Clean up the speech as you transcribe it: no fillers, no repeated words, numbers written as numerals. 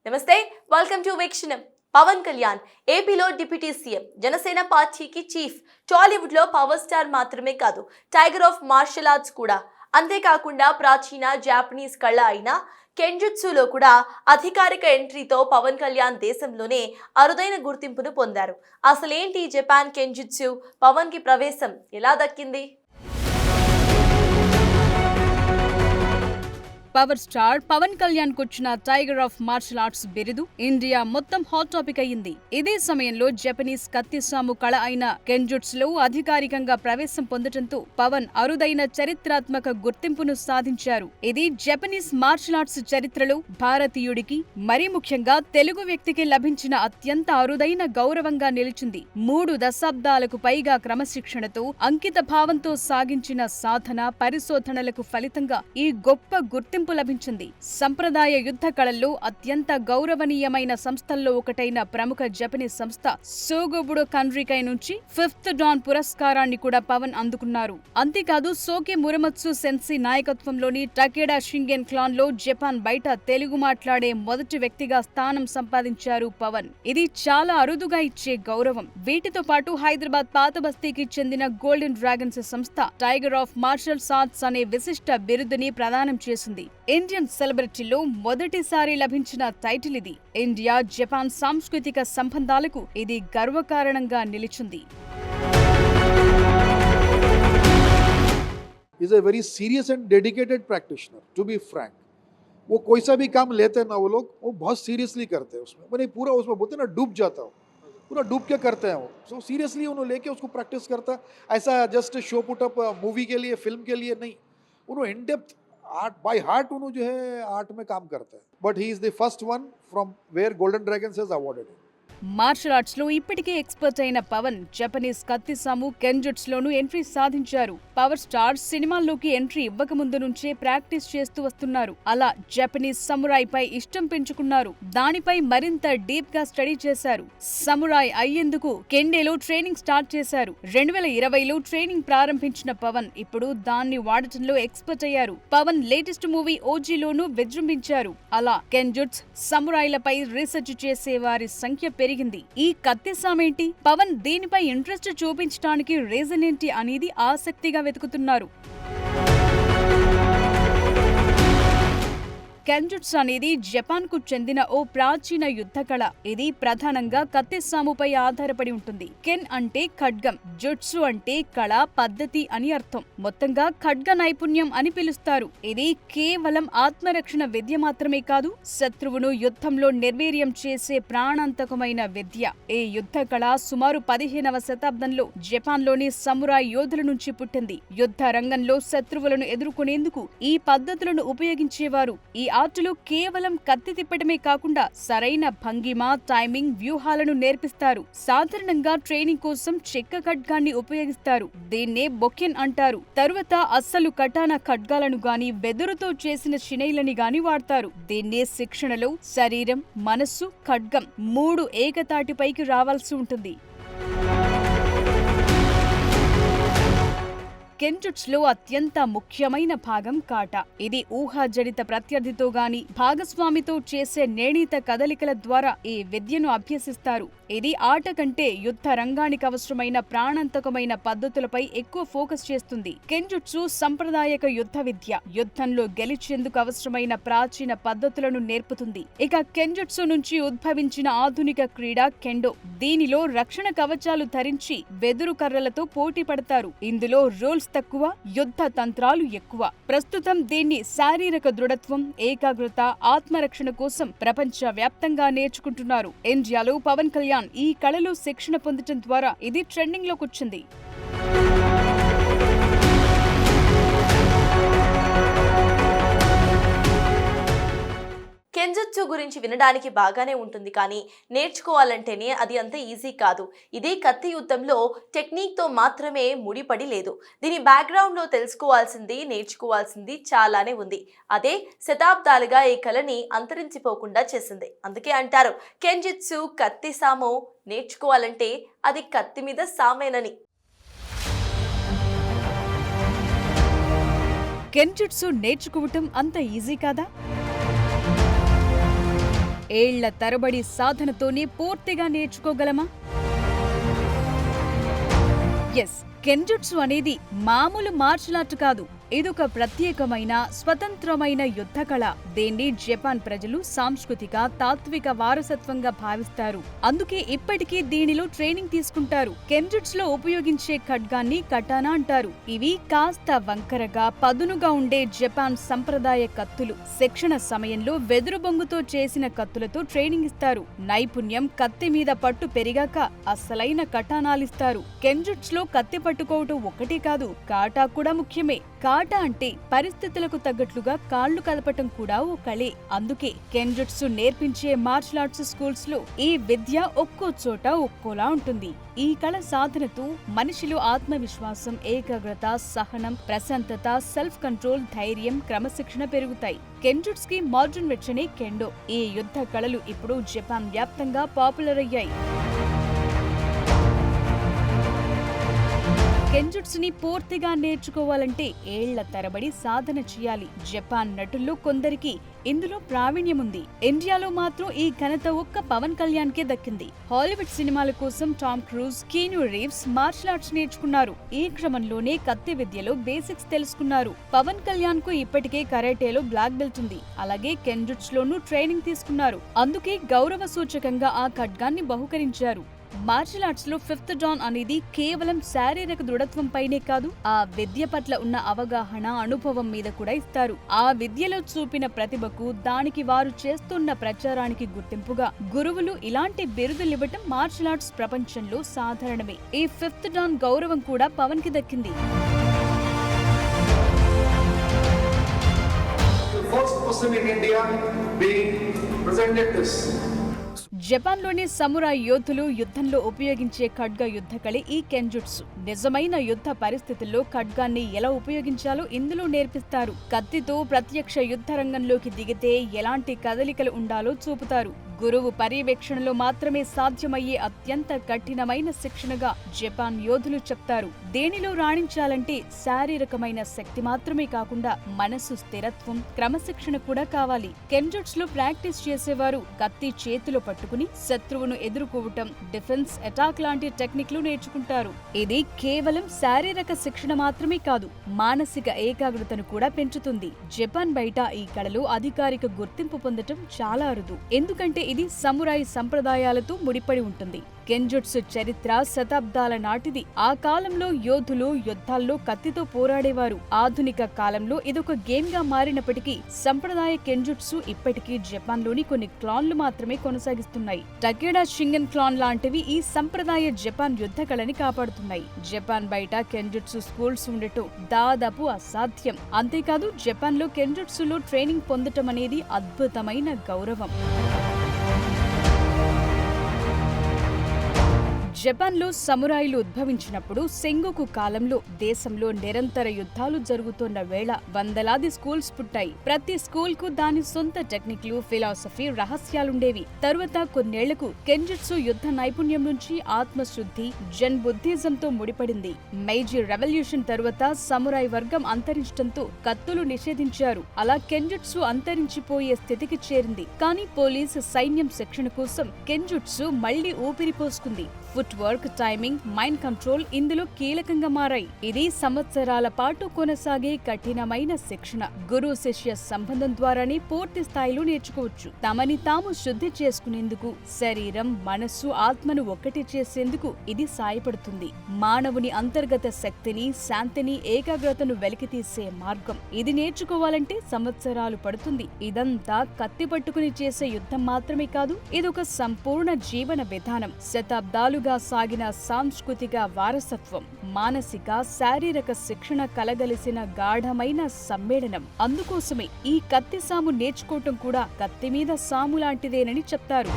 నమస్తే, welcome to వీక్షణం. Pawan Kalyan ఏపీలో deputy CM, Janasena పార్టీకి చీఫ్. టాలీవుడ్ లో పవర్ స్టార్ మాత్రమే కాదు, టైగర్ ఆఫ్ మార్షల్ ఆర్ట్స్ కూడా. అంతేకాకుండా ప్రాచీన జాపనీస్ కళ అయిన కెంజుట్సులో కూడా అధికారిక ఎంట్రీతో పవన్ కళ్యాణ్ దేశంలోనే అరుదైన గుర్తింపును పొందారు. అసలేంటి జపాన్ కెంజుట్సు? పవన్ కి ప్రవేశం ఎలా దక్కింది? పవర్ స్టార్ పవన్ కళ్యాణ్ కొచ్చిన టైగర్ ఆఫ్ మార్షల్ ఆర్ట్స్ బిరుదు ఇండియా మొత్తం హాట్ టాపిక్ అయ్యింది. ఇదే సమయంలో జపనీస్ కత్తిసాము కళ అయిన కెంజుట్స్ లో అధికారికంగా ప్రవేశం పొందడంతో పవన్ అరుదైన చరిత్రాత్మక గుర్తింపును సాధించారు. ఇది జపనీస్ మార్షల్ ఆర్ట్స్ చరిత్రలో భారతీయుడికి, మరీ ముఖ్యంగా తెలుగు వ్యక్తికి లభించిన అత్యంత అరుదైన గౌరవంగా నిలిచింది. 3 దశాబ్దాలకు పైగా క్రమశిక్షణతో, అంకిత భావంతో సాగించిన సాధన, పరిశోధనలకు ఫలితంగా ఈ గొప్ప గుర్తింపు లభించింది. సంప్రదాయ యుద్ధ కళల్లో అత్యంత గౌరవనీయమైన సంస్థల్లో ఒకటైన ప్రముఖ జపనీస్ సంస్థ సోగోబుడో కన్రికై నుంచి 5th డాన్ పురస్కారాన్ని కూడా పవన్ అందుకున్నారు. అంతేకాదు సోకే మురమత్సు సెన్సీ నాయకత్వంలోని టకెడా షింగెన్ క్లాన్ లో జపాన్ బయట తెలుగు మాట్లాడే మొదటి వ్యక్తిగా స్థానం సంపాదించారు పవన్. ఇది చాలా అరుదుగా ఇచ్చే గౌరవం. వీటితో పాటు హైదరాబాద్ పాత బస్తీకి చెందిన గోల్డెన్ డ్రాగన్స్ సంస్థ టైగర్ ఆఫ్ మార్షల్ ఆర్ట్స్ అనే విశిష్ట బిరుదుని ప్రదానం చేసింది. ఇండియన్ సెలబ్రిటీలో మొదటిసారి లభించిన టైటిల్ ఇది. ఇండియా జపాన్ సాంస్కృతిక సంబంధాలకు ఇది గర్వకారణంగా నిలిచింది. Is a very serious and dedicated practitioner, to be frank. वो कोई सा भी काम लेते हैं ना वो लोग, वो बहुत सीरियसली करते हैं उसमें. मैंने पूरा उसमें बोलते हैं ना, डूब जाता हूँ, पूरा डूब के करते हैं वो. सो सीरियसली उन्होंने लेके उसको प्रैक्टिस करता है. ऐसा just show put up movie के लिए, फिल्म के लिए नहीं. उन्होंने in depth art by heart उन्होंने जो है आर्ट में काम करता है. But he is the first one from where golden dragons has awarded him. Martial arts లో ఇప్పటికే ఎక్స్పర్ట్ అయిన పవన్ జపనీస్ కత్తిసాము కెంజుట్స్ లోనూ ఎంట్రీ సాధించారు. పవర్ స్టార్ సినిమాల్లోకి ఎంట్రీ ఇవ్వకముందు నుంచే ప్రాక్టీస్ చేస్తూ వస్తున్నారు. అలా జపనీస్ సమురాయ్ పై ఇష్టం పెంచుకున్నారు. దానిపై మరింత డీప్ గా స్టడీ చేశారు. సమురాయ్ అయ్యేందుకు కెండేలో ట్రైనింగ్ స్టార్ట్ చేశారు. 2020లో ట్రైనింగ్ ప్రారంభించిన పవన్ ఇప్పుడు దాన్ని వాడటంలో ఎక్స్పర్ట్ అయ్యారు. పవన్ లేటెస్ట్ మూవీ ఓజీలోనూ విజృంభించారు. అలా కెంజుట్స్, సమురాయ్లపై రీసెర్చ్ చేసే వారి సంఖ్య పెరిగింది. ఈ కత్తిసామేంటి, పవన్ దీనిపై ఇంట్రెస్ట్ చూపించడానికి రీజన్ ఏంటి అనేది ఆసక్తిగా వెతుకుతున్నారు. కెంజుట్స్ అనేది జపాన్ కు చెందిన ఓ ప్రాచీన యుద్ధ కళ. ఇది ప్రధానంగా కత్తిసాముపై ఆధారపడి ఉంటుంది. కెన్ అంటే ఖడ్గం, జుట్సు అంటే కళ, పద్ధతి అని అర్థం. మొత్తంగా ఖడ్గ నైపుణ్యం అని పిలుస్తారు. ఇది కేవలం ఆత్మరక్షణ విద్య మాత్రమే కాదు, శత్రువును యుద్ధంలో నిర్వీర్యం చేసే ప్రాణాంతకమైన విద్య. ఈ యుద్ధ కళ సుమారు 15వ శతాబ్దంలో జపాన్లోని సమురాయ్ యోధుల నుంచి పుట్టింది. యుద్ధ రంగంలో శత్రువులను ఎదుర్కొనేందుకు ఈ పద్ధతులను ఉపయోగించేవారు. ఈ ఆటలో కేవలం కత్తి తిప్పటమే కాకుండా సరైన భంగిమ, టైమింగ్, వ్యూహాలను నేర్పిస్తారు. సాధారణంగా ట్రైనింగ్ కోసం చెక్క ఖడ్గాన్ని ఉపయోగిస్తారు. దీన్నే బొకెన్ అంటారు. తరువాత అస్సలు కటానా ఖడ్గాలను గాని, వెదురుతో చేసిన షినైలని గాని వాడతారు. దీన్నే శిక్షణలో శరీరం, మనస్సు, ఖడ్గం 3 ఏకతాటిపైకి రావాల్సి ఉంటుంది. కెంజుట్స్ లో అత్యంత ముఖ్యమైన భాగం కాటా. ఇది ఊహాజడిత ప్రత్యర్థితో గాని, భాగస్వామితో చేసే నిర్ణీత కదలికల ద్వారా ఈ విద్యను అభ్యసిస్తారు. ఇది ఆట కంటే యుద్ధ రంగానికి అవసరమైన ప్రాణాంతకమైన పద్ధతులపై ఎక్కువ ఫోకస్ చేస్తుంది. కెంజుట్సు సంప్రదాయక యుద్ధ విద్య. యుద్ధంలో గెలిచేందుకు అవసరమైన ప్రాచీన పద్ధతులను నేర్పుతుంది. ఇక కెంజుట్సు నుంచి ఉద్భవించిన ఆధునిక క్రీడ కెండో. దీనిలో రక్షణ కవచాలు ధరించి వెదురు కర్రలతో పోటీ పడతారు. ఇందులో రూల్స్ తక్కువ, యుద్ధ తంత్రాలు ఎక్కువ. ప్రస్తుతం దీన్ని శారీరక దృఢత్వం, ఏకాగ్రత, ఆత్మరక్షణ కోసం ప్రపంచ వ్యాప్తంగా నేర్చుకుంటున్నారు. ఇండియాలో పవన్ కళ్యాణ్ ఈ కళలో శిక్షణ పొందటం ద్వారా ఇది ట్రెండింగ్ లోకొచ్చింది. కెంజుట్సు గురించి వినడానికి బాగానే ఉంటుంది, కానీ నేర్చుకోవాలంటేనే అది అంత ఈజీ కాదు. ఇది కత్తి యుద్ధంలో టెక్నిక్తో మాత్రమే ముడిపడి లేదు. దీని బ్యాక్గ్రౌండ్లో తెలుసుకోవాల్సింది, నేర్చుకోవాల్సింది చాలానే ఉంది. అదే శతాబ్దాలుగా ఈ కళని అంతరించిపోకుండా చేసింది. అందుకే అంటారు, కెంజుట్సు కత్తి సాము నేర్చుకోవాలంటే అది కత్తి మీద సామేనని. కెంజుట్సు నేర్చుకోవటం అంత ఈజీ కాదా? ఏళ్ల తరబడి సాధనతోనే పూర్తిగా నేర్చుకోగలమా? ఎస్, కెంజుట్సు అనేది మామూలు మార్షల్ ఆర్ట్ కాదు. ఇదొక ప్రత్యేకమైన స్వతంత్రమైన యుద్ధ కళ. దీన్ని జపాన్ ప్రజలు సాంస్కృతిక తాత్విక వారసత్వంగా భావిస్తారు. అందుకే ఇప్పటికీ దీనిలో ట్రైనింగ్ తీసుకుంటారు. కెంజుట్సులో ఉపయోగించే ఖడ్గాన్ని కటానా అంటారు. ఇవి కాస్త వంకరగా పదునుగా ఉండే జపాన్ సంప్రదాయ కత్తులు. శిక్షణ సమయంలో వెదురు బొంగుతో చేసిన కత్తులతో ట్రైనింగ్ ఇస్తారు. నైపుణ్యం, కత్తి మీద పట్టు పెరిగాక అసలైన కటానాలిస్తారు. కెంజుట్సులో కత్తి పట్టుకోవటం ఒక్కటే కాదు, కాటా కూడా ముఖ్యమే. కాటా అంటే పరిస్థితులకు తగ్గట్లుగా కాళ్లు కదపటం కూడా ఓ కళే. అందుకే కెంజుట్సు నేర్పించే మార్షల్ ఆర్ట్స్ స్కూల్స్ లో ఈ విద్య ఒక్కో చోట ఒక్కోలా ఉంటుంది. ఈ కళ సాధనతో మనిషిలో ఆత్మవిశ్వాసం, ఏకాగ్రత, సహనం, ప్రశాంతత, సెల్ఫ్ కంట్రోల్, ధైర్యం, క్రమశిక్షణ పెరుగుతాయి. కెంజుట్స్ కి మోడర్న్ వెర్షనే కెండో. ఈ యుద్ధ కళలు ఇప్పుడు జపాన్ వ్యాప్తంగా పాపులర్ అయ్యాయి. కెంజుట్సుని పూర్తిగా నేర్చుకోవాలంటే ఏళ్ల తరబడి సాధన చేయాలి. జపాన్ నటుల్లో కొందరికి ఇందులో ప్రావీణ్యముంది. ఇండియాలో మాత్రం ఈ ఘనత ఒక్క పవన్ కళ్యాణ్ కే దక్కింది. హాలీవుడ్ సినిమాల కోసం Tom Cruise, Keanu Reeves martial arts నేర్చుకున్నారు. ఈ క్రమంలోనే కత్తి విద్యలో బేసిక్స్ తెలుసుకున్నారు. పవన్ కళ్యాణ్ కు ఇప్పటికే కరాటేలో బ్లాక్ బెల్ట్ ఉంది. అలాగే కెంజుట్స్ లోనూ ట్రైనింగ్ తీసుకున్నారు. అందుకే గౌరవ సూచకంగా ఆ ఖడ్గాన్ని బహుకరించారు. మార్షల్ ఆర్ట్స్ లో 5th డాన్ అనేది కేవలం శారీరక దృఢత్వం పైనే కాదు, ఆ విద్య పట్ల ఉన్న అవగాహన, అనుభవం మీద కూడా ఇస్తారు. ఆ విద్యలో చూపిన ప్రతిభకు, దానికి వారు చేస్తున్న ప్రచారానికి గుర్తింపుగా గురువులు ఇలాంటి బిరుదులివ్వటం మార్షల్ ఆర్ట్స్ ప్రపంచంలో సాధారణమే. ఈ 5th డాన్ గౌరవం కూడా పవన్ కి దక్కింది. జపాన్లోని సమురాయ్ యోధులు యుద్ధంలో ఉపయోగించే ఖడ్గ యుద్ధకళి ఈ కెంజుట్సు. నిజమైన యుద్ధ పరిస్థితుల్లో ఖడ్గాన్ని ఎలా ఉపయోగించాలో ఇందులో నేర్పిస్తారు. కత్తితో ప్రత్యక్ష యుద్ధ రంగంలోకి దిగితే ఎలాంటి కదలికలు ఉండాలో చూపుతారు. గురువు పర్యవేక్షణలో మాత్రమే సాధ్యమయ్యే అత్యంత కఠినమైన శిక్షణగా జపాన్ యోధులు చెప్తారు. దేనిలో రాణించాలంటే శారీరకమైన శక్తి మాత్రమే కాకుండా మనసు స్థిరత్వం, క్రమశిక్షణ కూడా కావాలి. కెంజుట్స్ లో ప్రాక్టీస్ చేసేవారు కత్తి చేతిలో పట్టుకుని శత్రువును ఎదుర్కోవటం, డిఫెన్స్, అటాక్ లాంటి టెక్నిక్లు నేర్చుకుంటారు. ఇది కేవలం శారీరక శిక్షణ మాత్రమే కాదు, మానసిక ఏకాగ్రతను కూడా పెంచుతుంది. జపాన్ బయట ఈ కళలో అధికారిక గుర్తింపు పొందటం చాలా అరుదు. ఎందుకంటే ఇది సమురాయ్ సంప్రదాయాలతో ముడిపడి ఉంటుంది. కెంజుట్సు చరిత్ర శతాబ్దాల నాటిది. ఆ కాలంలో యోధులు యుద్ధాల్లో కత్తితో పోరాడేవారు. ఆధునిక కాలంలో ఇదొక గేమ్ గా మారినప్పటికీ సంప్రదాయ కెంజుట్సు ఇప్పటికీ జపాన్ లోని కొన్ని క్లాన్లు మాత్రమే కొనసాగిస్తున్నాయి. టకేడా షింగన్ క్లాన్ లాంటివి ఈ సంప్రదాయ జపాన్ యుద్ధ కళని కాపాడుతున్నాయి. జపాన్ బయట కెంజుట్సు స్కూల్స్ ఉండటం దాదాపు అసాధ్యం. అంతేకాదు జపాన్ లో కెంజుట్సులో ట్రైనింగ్ పొందటం అనేది అద్భుతమైన గౌరవం. జపాన్లో సమురాయిలు ఉద్భవించినప్పుడు సెంగోకు కాలంలో దేశంలో నిరంతర యుద్ధాలు జరుగుతున్న వేళ వందలాది స్కూల్స్ పుట్టాయి. ప్రతి స్కూల్ కు దాని సొంత టెక్నిక్లు, ఫిలాసఫీ, రహస్యాలుండేవి. తరువాత కొన్నేళ్లకు కెంజుట్సు యుద్ధ నైపుణ్యం నుంచి ఆత్మశుద్ధి, జెన్ బుద్ధిజంతో ముడిపడింది. మెయిజీ రెవల్యూషన్ తరువాత సమురాయ్ వర్గం అంతరించడంతో కత్తులు నిషేధించారు. అలా కెంజుట్సు అంతరించిపోయే స్థితికి చేరింది. కానీ పోలీసు, సైన్యం శిక్షణ కోసం కెంజుట్సు మళ్లీ ఊపిరి పోసుకుంది. Footwork, timing, mind control ఇందులో కీలకంగా మారాయి. ఇది సంవత్సరాల పాటు కొనసాగే కఠినమైన శిక్షణ. గురు శిష్య సంబంధం ద్వారానే పూర్తి స్థాయిలో నేర్చుకోవచ్చు. తమని తాము శుద్ధి చేసుకునేందుకు, శరీరం, మనస్సు, ఆత్మను ఒక్కటి చేసేందుకు ఇది సాయపడుతుంది. మానవుని అంతర్గత శక్తిని, శాంతిని, ఏకాగ్రతను వెలికితీసే మార్గం. ఇది నేర్చుకోవాలంటే సంవత్సరాలు పడుతుంది. ఇదంతా కత్తి పట్టుకుని చేసే యుద్ధం మాత్రమే కాదు, ఇదొక సంపూర్ణ జీవన విధానం. శతాబ్దాలుగా సాగిన సాంస్కృతిక వారసత్వం, మానసిక, శారీరక శిక్షణ కలగలిసిన గాఢమైన సమ్మేళనం. అందుకోసమే ఈ కత్తి సాము నేర్చుకోవటం కూడా కత్తి మీద సాము లాంటిదేనని చెప్తారు.